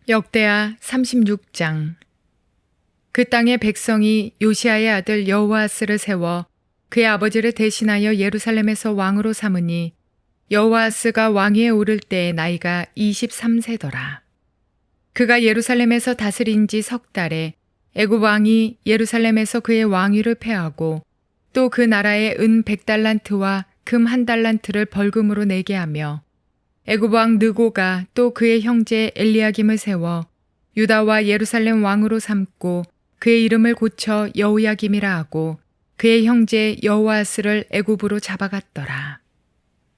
역대하 36장. 그 땅의 백성이 요시아의 아들 여호아스를 세워 그의 아버지를 대신하여 예루살렘에서 왕으로 삼으니 여호아스가 왕위에 오를 때의 나이가 23세더라. 그가 예루살렘에서 다스린 지 석 달에 애굽 왕이 예루살렘에서 그의 왕위를 폐하고 또 그 나라에 은 100달란트와 금 1달란트를 벌금으로 내게 하며 애굽 왕 느고가 또 그의 형제 엘리야김을 세워 유다와 예루살렘 왕으로 삼고 그의 이름을 고쳐 여호야김이라 하고 그의 형제 여호아스를 애굽으로 잡아갔더라.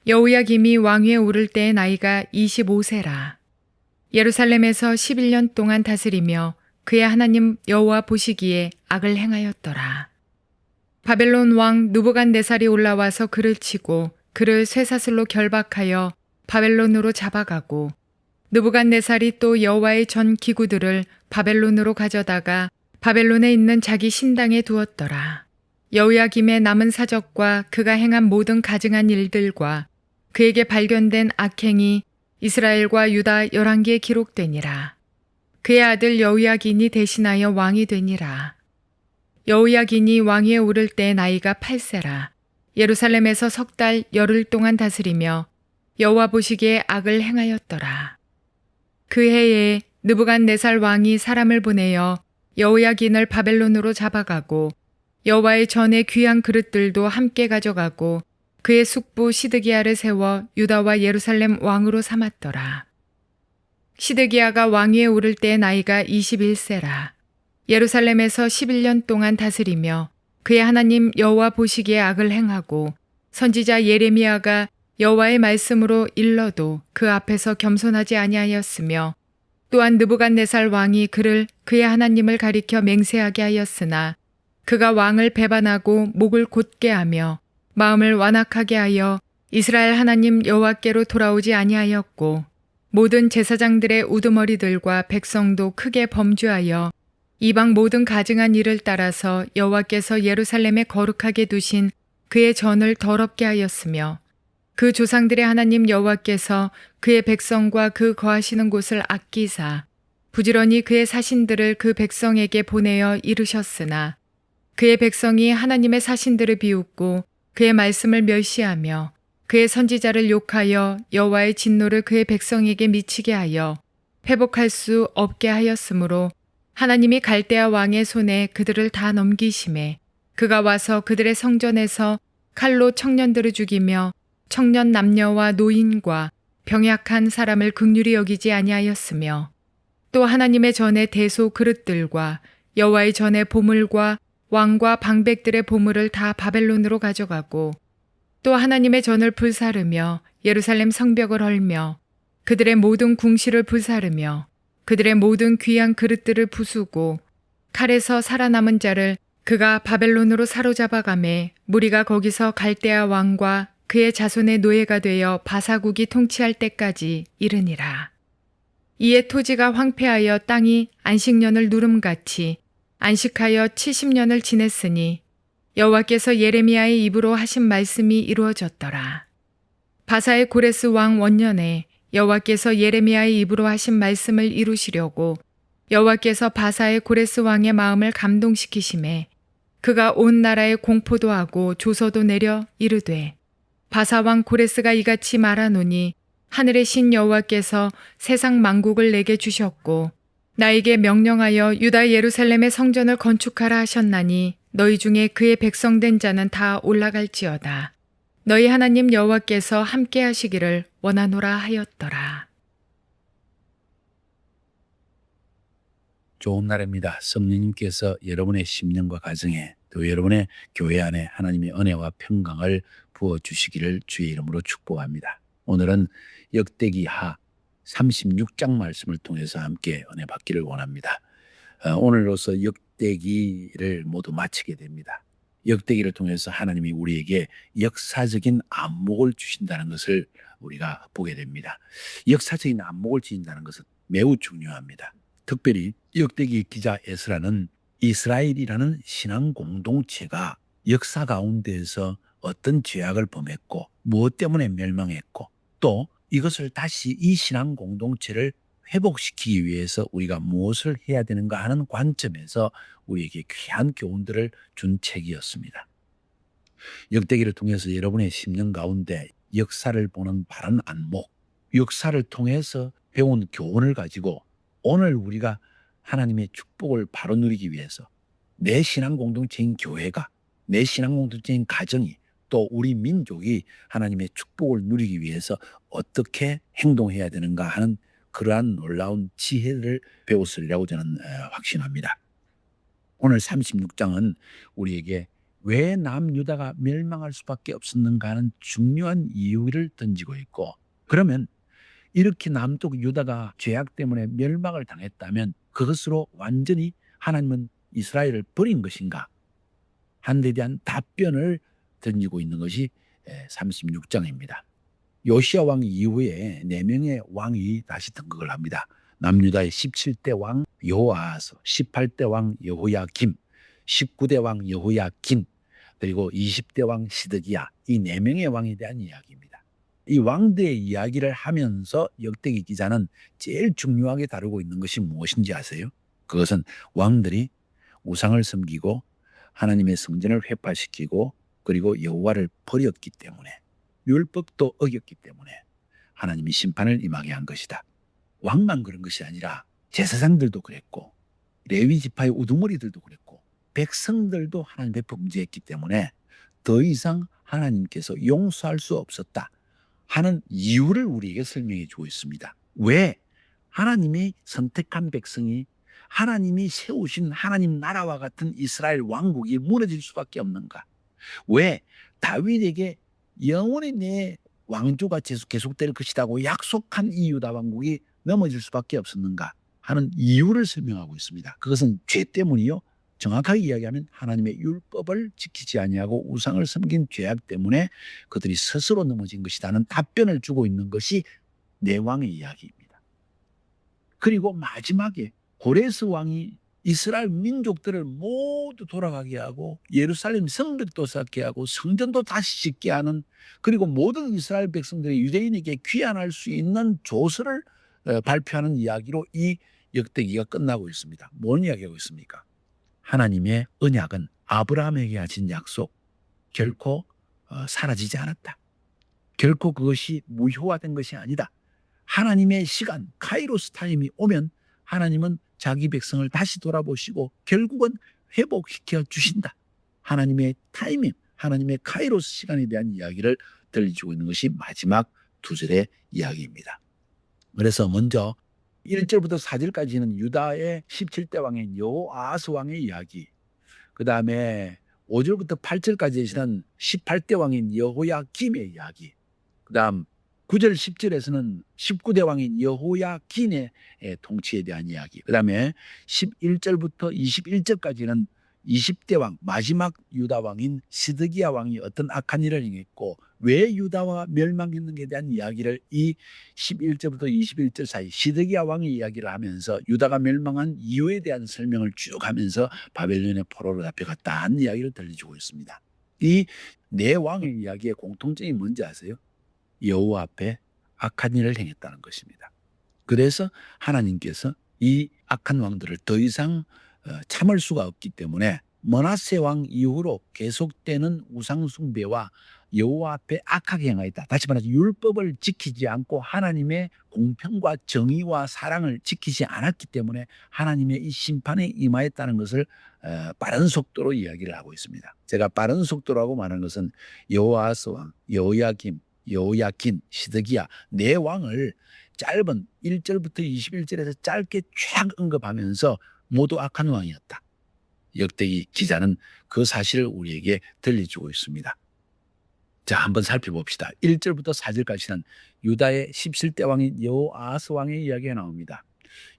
여호야김이 왕위에 오를 때의 나이가 25세라. 예루살렘에서 11년 동안 다스리며 그의 하나님 여호와 보시기에 악을 행하였더라. 바벨론 왕 느부갓네살이 올라와서 그를 치고 그를 쇠사슬로 결박하여 바벨론으로 잡아가고 느부갓네살이 또 여호와의 전 기구들을 바벨론으로 가져다가 바벨론에 있는 자기 신당에 두었더라. 여호야김의 남은 사적과 그가 행한 모든 가증한 일들과 그에게 발견된 악행이 이스라엘과 유다 11개에 기록되니라. 그의 아들 여호야긴이 대신하여 왕이 되니라. 여호야긴이 왕위에 오를 때의 나이가 8세라. 예루살렘에서 석 달 열흘 동안 다스리며 여호와 보시기에 악을 행하였더라. 그 해에 느부갓네살 왕이 사람을 보내어 여호야긴을 바벨론으로 잡아가고 여호와의 전에 귀한 그릇들도 함께 가져가고 그의 숙부 시드기야를 세워 유다와 예루살렘 왕으로 삼았더라. 시드기야가 왕위에 오를 때의 나이가 21세라. 예루살렘에서 11년 동안 다스리며 그의 하나님 여호와 보시기에 악을 행하고 선지자 예레미야가 여호와의 말씀으로 일러도 그 앞에서 겸손하지 아니하였으며 또한 느부갓네살 왕이 그를 그의 하나님을 가리켜 맹세하게 하였으나 그가 왕을 배반하고 목을 곧게 하며 마음을 완악하게 하여 이스라엘 하나님 여호와께로 돌아오지 아니하였고 모든 제사장들의 우두머리들과 백성도 크게 범죄하여 이방 모든 가증한 일을 따라서 여호와께서 예루살렘에 거룩하게 두신 그의 전을 더럽게 하였으며 그 조상들의 하나님 여호와께서 그의 백성과 그 거하시는 곳을 아끼사 부지런히 그의 사신들을 그 백성에게 보내어 이르셨으나 그의 백성이 하나님의 사신들을 비웃고 그의 말씀을 멸시하며 그의 선지자를 욕하여 여호와의 진노를 그의 백성에게 미치게 하여 회복할 수 없게 하였으므로 하나님이 갈대아 왕의 손에 그들을 다 넘기심에 그가 와서 그들의 성전에서 칼로 청년들을 죽이며 청년 남녀와 노인과 병약한 사람을 긍휼히 여기지 아니하였으며 또 하나님의 전에 대소 그릇들과 여호와의 전에 보물과 왕과 방백들의 보물을 다 바벨론으로 가져가고 또 하나님의 전을 불사르며 예루살렘 성벽을 헐며 그들의 모든 궁시를 불사르며 그들의 모든 귀한 그릇들을 부수고 칼에서 살아남은 자를 그가 바벨론으로 사로잡아가매 무리가 거기서 갈대아 왕과 그의 자손의 노예가 되어 바사국이 통치할 때까지 이르니라. 이에 토지가 황폐하여 땅이 안식년을 누름같이 안식하여 70년을 지냈으니 여호와께서 예레미야의 입으로 하신 말씀이 이루어졌더라. 바사의 고레스 왕 원년에 여호와께서 예레미야의 입으로 하신 말씀을 이루시려고 여호와께서 바사의 고레스 왕의 마음을 감동시키심에 그가 온 나라에 공포도 하고 조서도 내려 이르되 바사 왕 고레스가 이같이 말하노니 하늘의 신 여호와께서 세상 만국을 내게 주셨고 나에게 명령하여 유다 예루살렘의 성전을 건축하라 하셨나니 너희 중에 그의 백성된 자는 다 올라갈지어다. 너희 하나님 여호와께서 함께 하시기를 원하노라 하였더라. 좋은 날입니다. 성령님께서 여러분의 심령과 가정에 또 여러분의 교회 안에 하나님의 은혜와 평강을 부어주시기를 주의 이름으로 축복합니다. 오늘은 역대기하 36장 말씀을 통해서 함께 은혜 받기를 원합니다. 오늘로서 역대기를 모두 마치게 됩니다. 역대기를 통해서 하나님이 우리에게 역사적인 안목을 주신다는 것을 우리가 보게 됩니다. 역사적인 안목을 주신다는 것은 매우 중요합니다. 특별히 역대기 기자 에스라는 이스라엘이라는 신앙 공동체가 역사 가운데에서 어떤 죄악을 범했고 무엇 때문에 멸망했고 또 이것을 다시 이 신앙 공동체를 회복시키기 위해서 우리가 무엇을 해야 되는가 하는 관점에서 우리에게 귀한 교훈들을 준 책이었습니다. 역대기를 통해서 여러분의 심령 가운데 역사를 보는 바른 안목, 역사를 통해서 배운 교훈을 가지고 오늘 우리가 하나님의 축복을 바로 누리기 위해서 내 신앙 공동체인 교회가, 내 신앙 공동체인 가정이, 또 우리 민족이 하나님의 축복을 누리기 위해서 어떻게 행동해야 되는가 하는 그러한 놀라운 지혜를 배웠으리라고 저는 확신합니다. 오늘 36장은 우리에게 왜 남유다가 멸망할 수밖에 없었는가 하는 중요한 이유를 던지고 있고, 그러면 이렇게 남쪽 유다가 죄악 때문에 멸망을 당했다면 그것으로 완전히 하나님은 이스라엘을 버린 것인가 하는 데 대한 답변을 던지고 있는 것이 36장입니다. 요시야 왕 이후에 4명의 왕이 다시 등극을 합니다. 남유다의 17대 왕 여호아스, 18대 왕 여호야김, 19대 왕 여호야긴, 그리고 20대 왕 시드기야, 이 4명의 왕에 대한 이야기입니다. 이 왕들의 이야기를 하면서 역대기 기자는 제일 중요하게 다루고 있는 것이 무엇인지 아세요? 그것은 왕들이 우상을 섬기고 하나님의 성전을 회파시키고 그리고 여호와를 버렸기 때문에, 율법도 어겼기 때문에 하나님이 심판을 임하게 한 것이다. 왕만 그런 것이 아니라 제사장들도 그랬고 레위 지파의 우두머리들도 그랬고 백성들도 하나님의 범죄했기 때문에 더 이상 하나님께서 용서할 수 없었다 하는 이유를 우리에게 설명해 주고 있습니다. 왜 하나님이 선택한 백성이, 하나님이 세우신 하나님 나라와 같은 이스라엘 왕국이 무너질 수밖에 없는가? 왜 다윗에게 영원히 내 왕조가 계속될 것이라고 약속한 이 유다 왕국이 넘어질 수밖에 없었는가 하는 이유를 설명하고 있습니다. 그것은 죄 때문이요, 정확하게 이야기하면 하나님의 율법을 지키지 아니하고 우상을 섬긴 죄악 때문에 그들이 스스로 넘어진 것이라는 답변을 주고 있는 것이 네 왕의 이야기입니다. 그리고 마지막에 고레스 왕이 이스라엘 민족들을 모두 돌아가게 하고 예루살렘 성벽도 쌓게 하고 성전도 다시 짓게 하는, 그리고 모든 이스라엘 백성들이 유대인에게 귀환할 수 있는 조서를 발표하는 이야기로 이 역대기가 끝나고 있습니다. 뭔 이야기하고 있습니까? 하나님의 언약은, 아브라함에게 하신 약속 결코 사라지지 않았다. 결코 그것이 무효화된 것이 아니다. 하나님의 시간, 카이로스 타임이 오면 하나님은 자기 백성을 다시 돌아보시고 결국은 회복시켜 주신다. 하나님의 타이밍, 하나님의 카이로스 시간에 대한 이야기를 들려주고 있는 것이 마지막 2절의 이야기입니다. 그래서 먼저 1절부터 4절까지는 유다의 17대 왕인 여호아스 왕의 이야기, 그 다음에 5절부터 8절까지는 18대 왕인 여호야김의 이야기, 그 다음 9절 10절에서는 19대 왕인 여호야긴의 통치에 대한 이야기, 그 다음에 11절부터 21절까지는 20대 왕, 마지막 유다 왕인 시드기야 왕이 어떤 악한 일을 행했고 왜 유다가 멸망했는가에 대한 이야기를 이 11절부터 21절 사이 시드기야 왕의 이야기를 하면서 유다가 멸망한 이유에 대한 설명을 쭉 하면서 바벨론의 포로로 잡혀갔다 하는 이야기를 들려주고 있습니다. 이 네 왕의 이야기의 공통점이 뭔지 아세요? 여호와 앞에 악한 일을 행했다는 것입니다. 그래서 하나님께서 이 악한 왕들을 더 이상 참을 수가 없기 때문에 므낫세 왕 이후로 계속되는 우상 숭배와 여호와 앞에 악하게 행하였다. 다시 말해서 율법을 지키지 않고 하나님의 공평과 정의와 사랑을 지키지 않았기 때문에 하나님의 이 심판에 임하였다는 것을 빠른 속도로 이야기를 하고 있습니다. 제가 빠른 속도라고 말하는 것은 여호아스 왕, 여호야김, 여호야긴, 시드기야 네 왕을 짧은 1절부터 21절에서 짧게 쫙 언급하면서 모두 악한 왕이었다. 역대기 기자는 그 사실을 우리에게 들려주고 있습니다. 자, 한번 살펴봅시다. 1절부터 4절까지는 유다의 17대 왕인 여호아스 왕의 이야기가 나옵니다.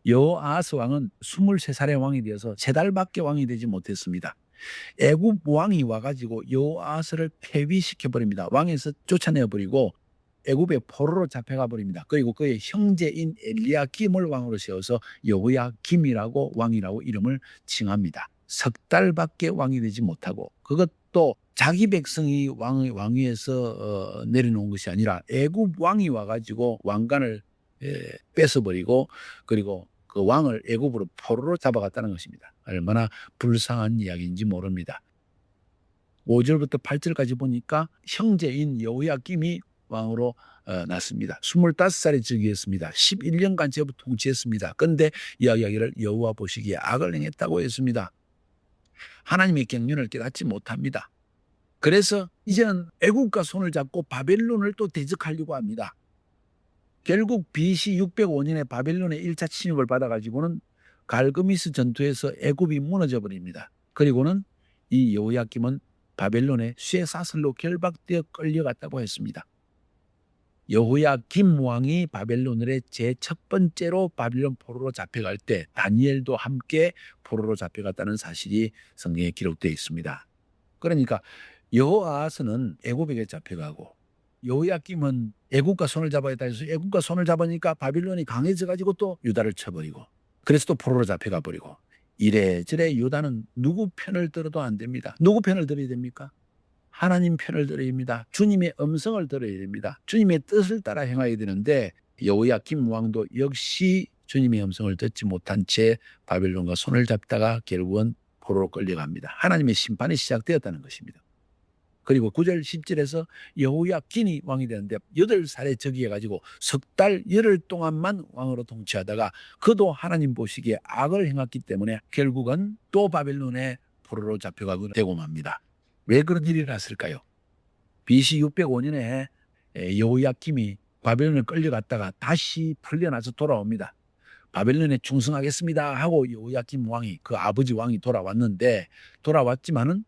여호아스 왕은 23살의 왕이 되어서 3달밖에 왕이 되지 못했습니다. 애굽 왕이 와가지고 여호아스를 폐위시켜버립니다. 왕에서 쫓아내버리고 애굽의 포로로 잡혀가 버립니다. 그리고 그의 형제인 엘리야김을 왕으로 세워서 여호야김이라고 왕이라고 이름을 칭합니다. 3달밖에 왕이 되지 못하고, 그것도 자기 백성이 왕위에서 내려놓은 것이 아니라 애굽 왕이 와가지고 왕관을 뺏어버리고 그리고 그 왕을 애굽으로 포로로 잡아갔다는 것입니다. 얼마나 불쌍한 이야기인지 모릅니다. 5절부터 8절까지 보니까 형제인 여호야김이 왕으로 났습니다. 25살에 즉위했습니다. 11년간 제법 통치했습니다. 그런데 이야기를 여호와 보시기에 악을 행했다고 했습니다. 하나님의 경륜을 깨닫지 못합니다. 그래서 이제는 애국과 손을 잡고 바벨론을 또 대적하려고 합니다. 결국 BC 605년에 바벨론의 1차 침입을 받아가지고는 갈그미스 전투에서 애굽이 무너져 버립니다. 그리고는 이 여호야김은 바벨론의 쇠사슬로 결박되어 끌려갔다고 했습니다. 여호야김 왕이 바벨론의 제첫 번째로 바벨론 포로로 잡혀갈 때 다니엘도 함께 포로로 잡혀갔다는 사실이 성경에 기록되어 있습니다. 그러니까 여호아하스는 애굽에게 잡혀가고 여호야김은 애굽과 손을 잡아야 해서 애굽과 손을 잡으니까 바빌론이 강해져 가지고 또 유다를 쳐버리고 그래서 또 포로로 잡혀가 버리고 이래저래 유다는 누구 편을 들어도 안 됩니다. 누구 편을 들어야 됩니까? 하나님 편을 들어야 됩니다. 주님의 음성을 들어야 됩니다. 주님의 뜻을 따라 행해야 되는데 여호야김 왕도 역시 주님의 음성을 듣지 못한 채 바빌론과 손을 잡다가 결국은 포로로 끌려갑니다. 하나님의 심판이 시작되었다는 것입니다. 그리고 9절 10절에서 여호야긴이 왕이 되는데 8살에 즉위해가지고 석 달 열흘 동안만 왕으로 통치하다가 그도 하나님 보시기에 악을 행했기 때문에 결국은 또 바벨론의 포로로 잡혀가고 되고 맙니다. 왜 그런 일이 났을까요? BC 605년에 여호야김이 바벨론에 끌려갔다가 다시 풀려나서 돌아옵니다. 바벨론에 충성하겠습니다 하고 여호야김 왕이 그 아버지 왕이 돌아왔지만은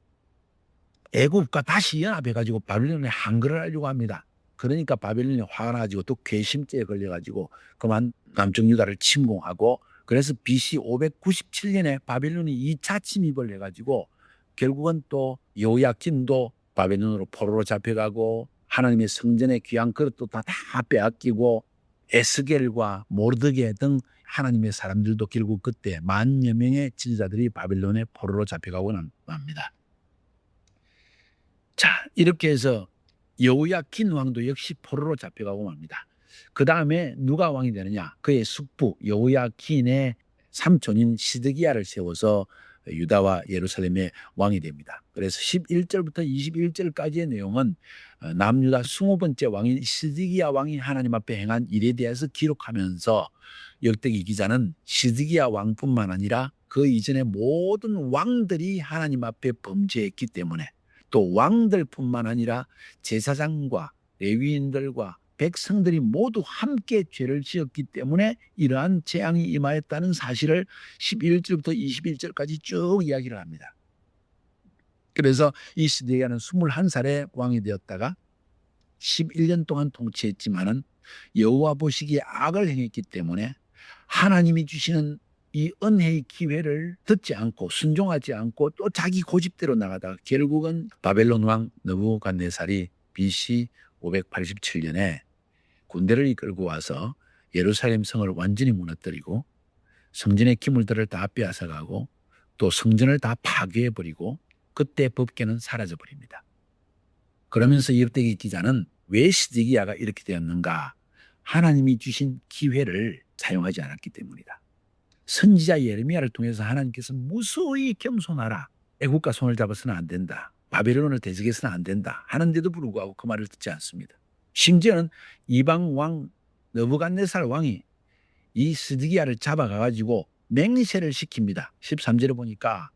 애굽과 다시 연합해가지고 바벨론에 항거를 하려고 합니다. 그러니까 바벨론이 화가 나가지고 또 괘씸죄에 걸려가지고 그만 남쪽 유다를 침공하고 그래서 BC 597년에 바벨론이 2차 침입을 해가지고 결국은 또 여호야김도 바벨론으로 포로로 잡혀가고 하나님의 성전의 귀한 그릇도 다 빼앗기고 에스겔과 모르드게 등 하나님의 사람들도 결국 그때 10,000여 명의 지도자들이 바벨론에 포로로 잡혀가고 납니다. 자, 이렇게 해서 여호야긴 왕도 역시 포로로 잡혀가고 맙니다. 그 다음에 누가 왕이 되느냐? 그의 숙부 여호야긴의 삼촌인 시드기야를 세워서 유다와 예루살렘의 왕이 됩니다. 그래서 11절부터 21절까지의 내용은 남유다 20번째 왕인 시드기야 왕이 하나님 앞에 행한 일에 대해서 기록하면서 역대기 기자는 시드기야 왕뿐만 아니라 그 이전의 모든 왕들이 하나님 앞에 범죄했기 때문에 또 왕들뿐만 아니라 제사장과 레위인들과 백성들이 모두 함께 죄를 지었기 때문에 이러한 재앙이 임하였다는 사실을 11절부터 21절까지 쭉 이야기를 합니다. 그래서 이 시드기야는 21살에 왕이 되었다가 11년 동안 통치했지만은 여호와 보시기에 악을 행했기 때문에 하나님이 주시는 이 은혜의 기회를 듣지 않고 순종하지 않고 또 자기 고집대로 나가다가 결국은 바벨론 왕 느부갓네살이 BC 587년에 군대를 이끌고 와서 예루살렘 성을 완전히 무너뜨리고 성전의 기물들을 다 빼앗아가고 또 성전을 다 파괴해버리고 그때 법궤는 사라져버립니다. 그러면서 역대기 기자는 왜 시드기야가 이렇게 되었는가? 하나님이 주신 기회를 사용하지 않았기 때문이다. 선지자 예레미야를 통해서 하나님께서 무수히 겸손하라. 애국과 손을 잡아서는 안 된다. 바벨론을 대적해서는 안 된다. 하는데도 불구하고 그 말을 듣지 않습니다. 심지어는 이방 왕 느부갓네살 왕이 이 시드기야를 잡아가가지고 맹세를 시킵니다. 13절에 보니까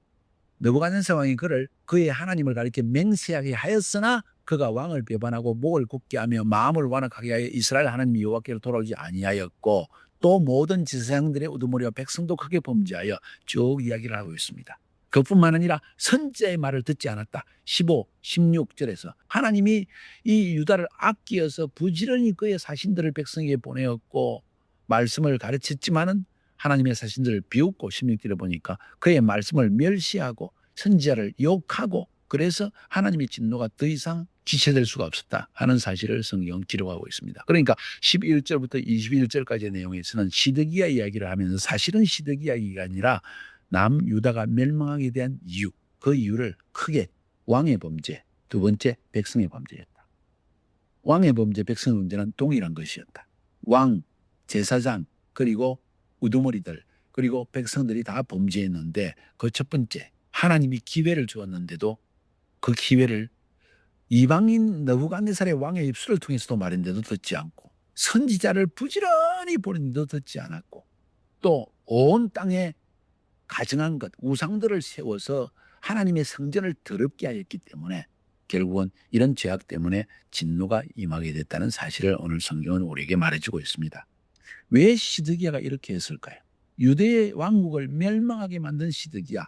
느부갓네살 왕이 그를 그의 하나님을 가리켜 맹세하게 하였으나 그가 왕을 배반하고 목을 굳게 하며 마음을 완악하게 하여 이스라엘 하나님 여호와께로 돌아오지 아니하였고 또 모든 제사장들의 우두머리와 백성도 크게 범죄하여 쭉 이야기를 하고 있습니다. 그뿐만 아니라 선지자의 말을 듣지 않았다. 15, 16절에서 하나님이 이 유다를 아끼어서 부지런히 그의 사신들을 백성에게 보내었고 말씀을 가르쳤지만은 하나님의 사신들을 비웃고 16절에 보니까 그의 말씀을 멸시하고 선지자를 욕하고 그래서 하나님의 진노가 더 이상 지체될 수가 없었다 하는 사실을 성경 기록하고 있습니다. 그러니까 11절부터 21절까지의 내용에서는 시드기야 이야기를 하면서 사실은 시드기야 이야기가 아니라 남유다가 멸망하게 대한 이유, 그 이유를 크게 왕의 범죄, 두 번째 백성의 범죄였다. 왕의 범죄, 백성의 범죄는 동일한 것이었다. 왕, 제사장 그리고 우두머리들 그리고 백성들이 다 범죄했는데 그 첫 번째 하나님이 기회를 주었는데도 그 기회를 이방인 느부갓네살의 왕의 입술을 통해서도 말했는데도 듣지 않고 선지자를 부지런히 보냈는데도 듣지 않았고 또 온 땅에 가증한 것 우상들을 세워서 하나님의 성전을 더럽게 하였기 때문에 결국은 이런 죄악 때문에 진노가 임하게 됐다는 사실을 오늘 성경은 우리에게 말해주고 있습니다. 왜 시드기야가 이렇게 했을까요? 유대의 왕국을 멸망하게 만든 시드기야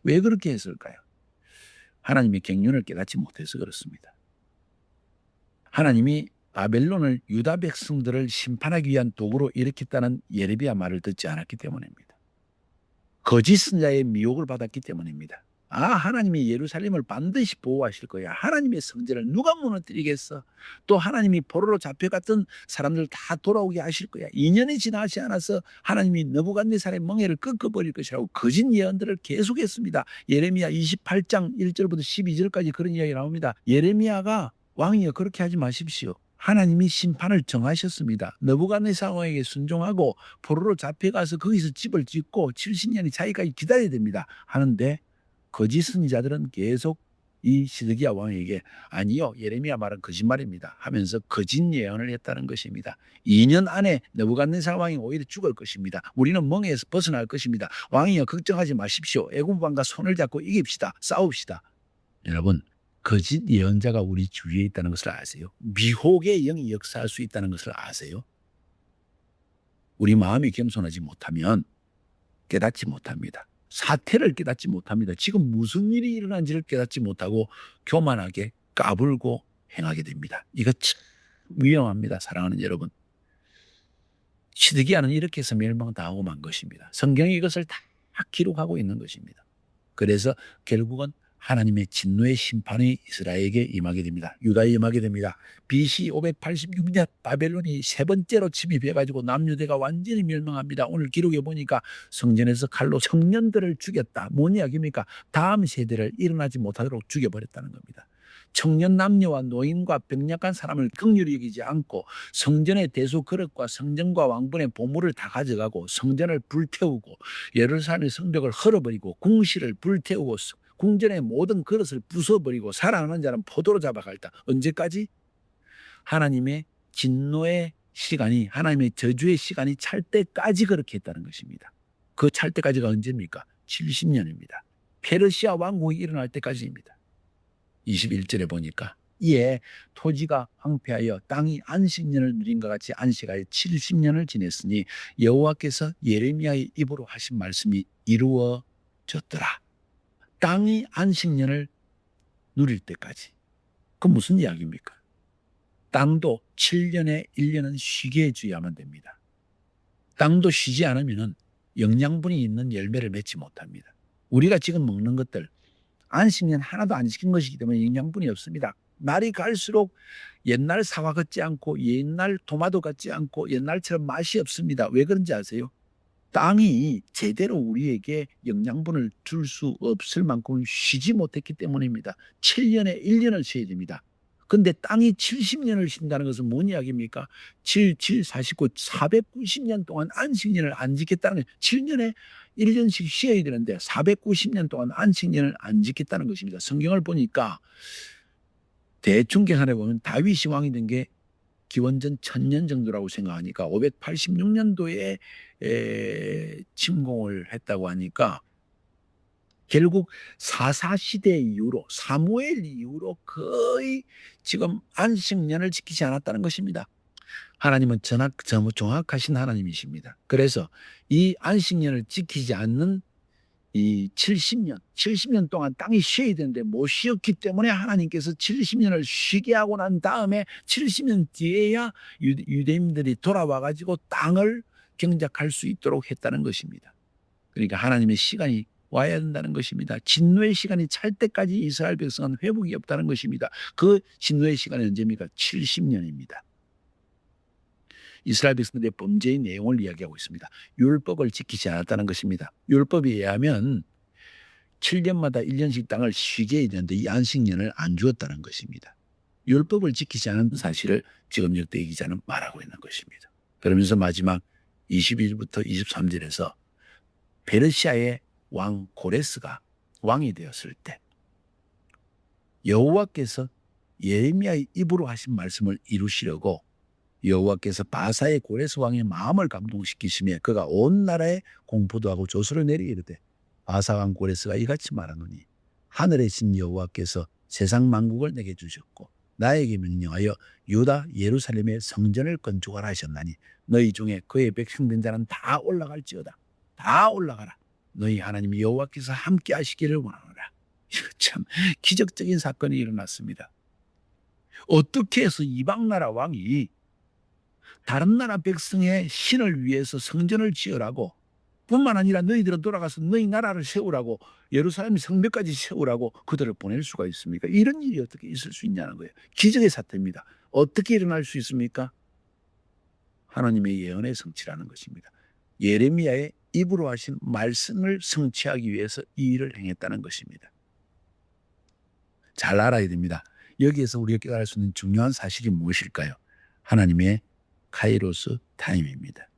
왜 그렇게 했을까요? 하나님의 경륜을 깨닫지 못해서 그렇습니다. 하나님이 바벨론을 유다 백성들을 심판하기 위한 도구로 일으켰다는 예레미야 말을 듣지 않았기 때문입니다. 거짓 선자의 미혹을 받았기 때문입니다. 하나님이 예루살렘을 반드시 보호하실 거야. 하나님의 성전을 누가 무너뜨리겠어? 또 하나님이 포로로 잡혀갔던 사람들 다 돌아오게 하실 거야. 2년이 지나지 않아서 하나님이 느부갓네살의 멍에를 꺾어버릴 것이라고 거짓 예언들을 계속했습니다. 예레미야 28장 1절부터 12절까지 그런 이야기 나옵니다. 예레미야가 왕이여 그렇게 하지 마십시오. 하나님이 심판을 정하셨습니다. 느부갓네살 왕에게 순종하고 포로로 잡혀가서 거기서 집을 짓고 70년이 차이까지 기다려야 됩니다. 하는데 거짓 선지자들은 계속 이 시드기야 왕에게 아니요 예레미야 말은 거짓말입니다 하면서 거짓 예언을 했다는 것입니다. 2년 안에 느부갓네살 왕이 오히려 죽을 것입니다. 우리는 멍에서 벗어날 것입니다. 왕이여 걱정하지 마십시오. 애굽 왕과 손을 잡고 이깁시다. 싸웁시다. 여러분 거짓 예언자가 우리 주위에 있다는 것을 아세요? 미혹의 영이 역사할 수 있다는 것을 아세요? 우리 마음이 겸손하지 못하면 깨닫지 못합니다. 사태를 깨닫지 못합니다. 지금 무슨 일이 일어난지를 깨닫지 못하고 교만하게 까불고 행하게 됩니다. 이거 참 위험합니다. 사랑하는 여러분. 시드기야는 이렇게 해서 멸망당하고 만 것입니다. 성경이 이것을 다 기록하고 있는 것입니다. 그래서 결국은 하나님의 진노의 심판이 이스라엘에게 임하게 됩니다. 유다에 임하게 됩니다. BC 586년 바벨론이 세 번째로 침입해가지고 남유대가 완전히 멸망합니다. 오늘 기록에 보니까 성전에서 칼로 청년들을 죽였다. 뭔 이야기입니까? 다음 세대를 일어나지 못하도록 죽여버렸다는 겁니다. 청년 남녀와 노인과 병약한 사람을 긍휼히 여기지 않고 성전의 대소 그릇과 성전과 왕분의 보물을 다 가져가고 성전을 불태우고 예루살렘의 성벽을 헐어버리고 궁실을 불태우고 궁전의 모든 그릇을 부숴버리고 살아나는 자는 포도로 잡아갈다. 언제까지? 하나님의 진노의 시간이 하나님의 저주의 시간이 찰 때까지 그렇게 했다는 것입니다. 그 찰 때까지가 언제입니까? 70년입니다. 페르시아 왕국이 일어날 때까지입니다. 21절에 보니까 이에 토지가 황폐하여 땅이 안식년을 누린 것 같이 안식하여 70년을 지냈으니 여호와께서 예레미야의 입으로 하신 말씀이 이루어졌더라. 땅이 안식년을 누릴 때까지. 그 무슨 이야기입니까? 땅도 7년에 1년은 쉬게 해줘야만 됩니다. 땅도 쉬지 않으면 영양분이 있는 열매를 맺지 못합니다. 우리가 지금 먹는 것들 안식년 하나도 안 지킨 것이기 때문에 영양분이 없습니다. 날이 갈수록 옛날 사과 같지 않고 옛날 토마토 같지 않고 옛날처럼 맛이 없습니다. 왜 그런지 아세요? 땅이 제대로 우리에게 영양분을 줄 수 없을 만큼 쉬지 못했기 때문입니다. 7년에 1년을 쉬어야 됩니다. 그런데 땅이 70년을 쉰다는 것은 뭔 이야기입니까? 7, 7, 49, 490년 동안 안식년을 안 지켰다는 거예요. 7년에 1년씩 쉬어야 되는데 490년 동안 안식년을 안 지켰다는 것입니다. 성경을 보니까 대충 계산해 보면 다윗이 왕이 된 게 기원전 1000년 정도라고 생각하니까 586년도에 침공을 했다고 하니까 결국 사사시대 이후로 사무엘 이후로 거의 지금 안식년을 지키지 않았다는 것입니다. 하나님은 정확하신 하나님이십니다. 그래서 이 안식년을 지키지 않는 이 70년 동안 땅이 쉬어야 되는데 못 쉬었기 때문에 하나님께서 70년을 쉬게 하고 난 다음에 70년 뒤에야 유대인들이 돌아와가지고 땅을 경작할 수 있도록 했다는 것입니다. 그러니까 하나님의 시간이 와야 된다는 것입니다. 진노의 시간이 찰 때까지 이스라엘 백성은 회복이 없다는 것입니다. 그 진노의 시간이 언제입니까? 70년입니다. 이스라엘 백성들의 범죄의 내용을 이야기하고 있습니다. 율법을 지키지 않았다는 것입니다. 율법에 의하면 7년마다 1년씩 땅을 쉬게 해야 되는데 이 안식년을 안 주었다는 것입니다. 율법을 지키지 않은 사실을 지금 역대기 기자는 말하고 있는 것입니다. 그러면서 마지막 22절부터 23절에서 페르시아의 왕 고레스가 왕이 되었을 때 여호와께서 예레미야의 입으로 하신 말씀을 이루시려고 여호와께서 바사의 고레스 왕의 마음을 감동시키시며 그가 온 나라에 공포도 하고 조서를 내리게 이르되 바사 왕 고레스가 이같이 말하노니 하늘의 신 여호와께서 세상 만국을 내게 주셨고 나에게 명령하여 유다 예루살렘의 성전을 건축하라 하셨나니 너희 중에 그의 백성된 자는 다 올라갈지어다. 다 올라가라. 너희 하나님 여호와께서 함께 하시기를 원하노라. 이거 참 기적적인 사건이 일어났습니다. 어떻게 해서 이방 나라 왕이 다른 나라 백성의 신을 위해서 성전을 지으라고 뿐만 아니라 너희들은 돌아가서 너희 나라를 세우라고 예루살렘 성벽까지 세우라고 그들을 보낼 수가 있습니까? 이런 일이 어떻게 있을 수 있냐는 거예요. 기적의 사태입니다. 어떻게 일어날 수 있습니까? 하나님의 예언의 성취라는 것입니다. 예레미야의 입으로 하신 말씀을 성취하기 위해서 이 일을 행했다는 것입니다. 잘 알아야 됩니다. 여기에서 우리가 깨달을 수 있는 중요한 사실이 무엇일까요? 하나님의 카이로스 타임입니다.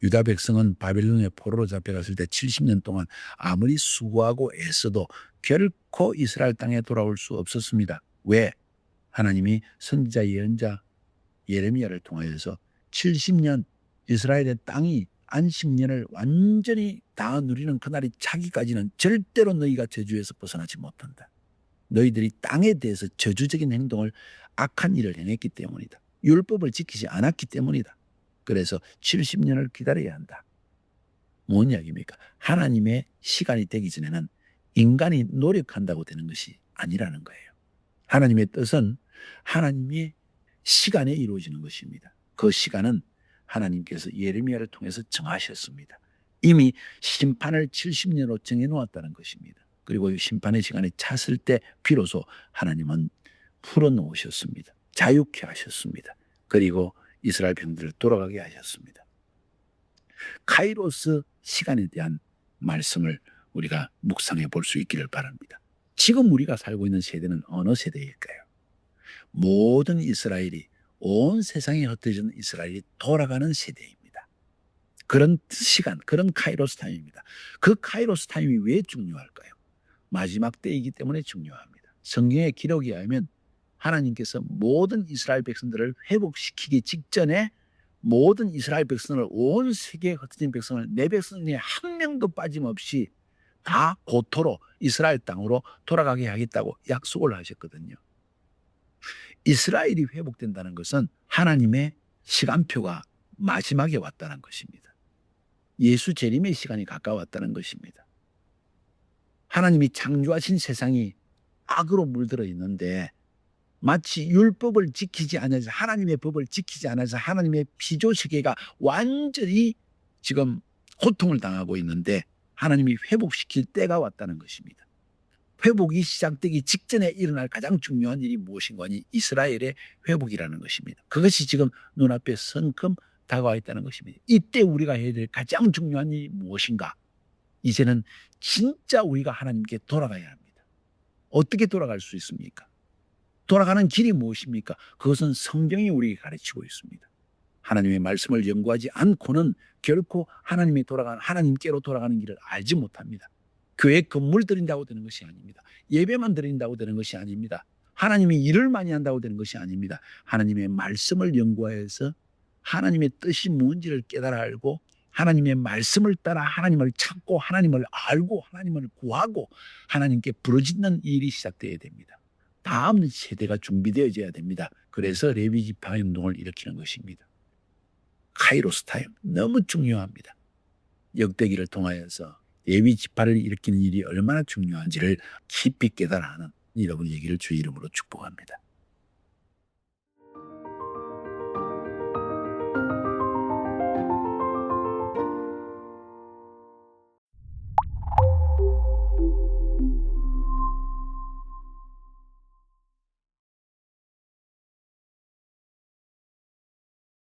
유다 백성은 바벨론의 포로로 잡혀갔을 때 70년 동안 아무리 수고하고 애써도 결코 이스라엘 땅에 돌아올 수 없었습니다. 왜? 하나님이 선지자 예언자 예레미야를 통하여서 70년 이스라엘의 땅이 안식년을 완전히 다 누리는 그날이 차기까지는 절대로 너희가 저주에서 벗어나지 못한다. 너희들이 땅에 대해서 저주적인 행동을 악한 일을 행했기 때문이다. 율법을 지키지 않았기 때문이다. 그래서 70년을 기다려야 한다. 뭔 이야기입니까? 하나님의 시간이 되기 전에는 인간이 노력한다고 되는 것이 아니라는 거예요. 하나님의 뜻은 하나님의 시간에 이루어지는 것입니다. 그 시간은 하나님께서 예레미야를 통해서 정하셨습니다. 이미 심판을 70년으로 정해놓았다는 것입니다. 그리고 심판의 시간에 찼을 때 비로소 하나님은 풀어놓으셨습니다. 자유케 하셨습니다. 그리고 이스라엘 백성들을 돌아가게 하셨습니다. 카이로스 시간에 대한 말씀을 우리가 묵상해 볼 수 있기를 바랍니다. 지금 우리가 살고 있는 세대는 어느 세대일까요? 모든 이스라엘이 온 세상에 흩어진 이스라엘이 돌아가는 세대입니다. 그런 시간, 그런 카이로스 타임입니다. 그 카이로스 타임이 왜 중요할까요? 마지막 때이기 때문에 중요합니다. 성경의 기록에 의하면 하나님께서 모든 이스라엘 백성들을 회복시키기 직전에 모든 이스라엘 백성을 온 세계에 흩어진 백성을 내 백성 중에 한 명도 빠짐없이 다 고토로 이스라엘 땅으로 돌아가게 하겠다고 약속을 하셨거든요. 이스라엘이 회복된다는 것은 하나님의 시간표가 마지막에 왔다는 것입니다. 예수 재림의 시간이 가까웠다는 것입니다. 하나님이 창조하신 세상이 악으로 물들어 있는데 마치 율법을 지키지 않아서 하나님의 법을 지키지 않아서 하나님의 피조세계가 완전히 지금 고통을 당하고 있는데 하나님이 회복시킬 때가 왔다는 것입니다. 회복이 시작되기 직전에 일어날 가장 중요한 일이 무엇인가 하니 이스라엘의 회복이라는 것입니다. 그것이 지금 눈앞에 성큼 다가와 있다는 것입니다. 이때 우리가 해야 될 가장 중요한 일이 무엇인가? 이제는 진짜 우리가 하나님께 돌아가야 합니다. 어떻게 돌아갈 수 있습니까? 돌아가는 길이 무엇입니까? 그것은 성경이 우리에게 가르치고 있습니다. 하나님의 말씀을 연구하지 않고는 결코 하나님께로 돌아가는 길을 알지 못합니다. 교회 건물 드린다고 되는 것이 아닙니다. 예배만 드린다고 되는 것이 아닙니다. 하나님이 일을 많이 한다고 되는 것이 아닙니다. 하나님의 말씀을 연구하여서 하나님의 뜻이 뭔지를 깨달아 알고 하나님의 말씀을 따라 하나님을 찾고 하나님을 알고 하나님을 구하고 하나님께 부르짖는 일이 시작되어야 됩니다. 다음 세대가 준비되어져야 됩니다. 그래서 레위 지파 운동을 일으키는 것입니다. 카이로스 타임 너무 중요합니다. 역대기를 통하여서 레위 지파를 일으키는 일이 얼마나 중요한지를 깊이 깨달아 하는 여러분 얘기를 주의 이름으로 축복합니다.